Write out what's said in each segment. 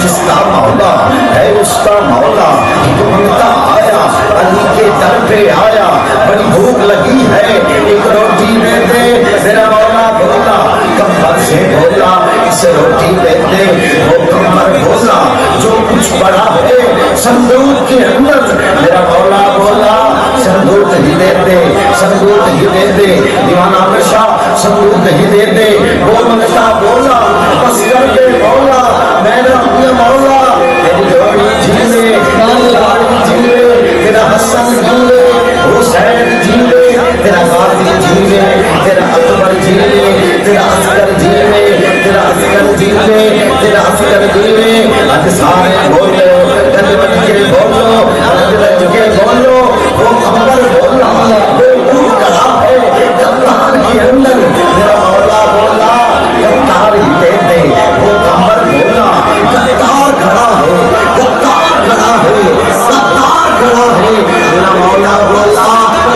جس کا مولا ہے اس کا مولا تو بنتا آیا علی کے در پہ آیا بڑی بھوک لگی ہے ایک روٹی دے دے میرا مولا بولا کمبر سے بولا اسے روٹی دے دے وہ کمبر بولا جو کچھ پڑا ہے صندوق کے اندر میرا مولا بولا صندوق ہی دے دے صندوق ہی دے دے دیوانہ نشا صندوق ہی دے دے وہ منگتا بولا بس کر دے مولا میں نے اپنے مولا تیری جوڑی جھیلے اللہ جھیلے تیرا حسن جھیلے حسین جھیلے تیرا غازی جھیلے تیرا اکبر جھیلے تیرا اصغر جھیلے تیرا اصغر جھیلے تیرا اصغر جھیلے آج سارے بولو گل بن کے بولو گل بن کے بولو وہ کمبر بولا وہ دور کڑا ہے کمبر کے اندر میرا مولا بولا کتار ہی دے دے وہ کمبر بولا کتار کھڑا ہے کتار کھڑا ہے کتار کھڑا ہے میرا مولا بولا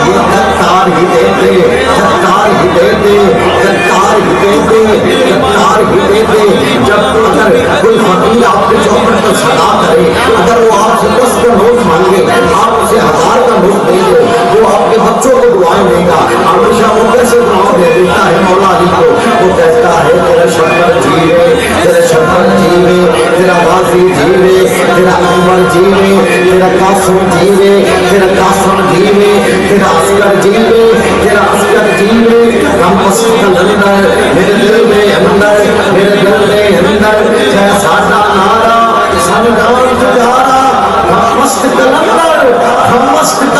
یہ کتار ہی دے دے کتار ہی دے دے کتار ہی دے دے کتار ہی دے دے جب اگر کوئی فقیر آپ کے چوکٹ پر صدا کرے اگر وہ آپ سے 10 کا نوٹ مانگے آپ اسے 1000 کا نوٹ دے دے وہ آپ کے بچوں کو دعائیں دے گا ہمیشہ وہ کیسے دعا دے دیتا ہے مولا علی کو وہ کہتا ہے تیرا شکر جیوے تیرا شکر جیوے تیرا غازی جیوے تیرا اکبر جیوے تیرا قاسم جیوے تیرا قاسم جیوے تیرا اصغر جیوے تیرا اصغر جیوے ہم مسجد اندر میرے دل میں اندر میرے دل میں اندر ہے ساڈا نعرہ سمجھان تجارا ہم مسجد اندر ہم مسجد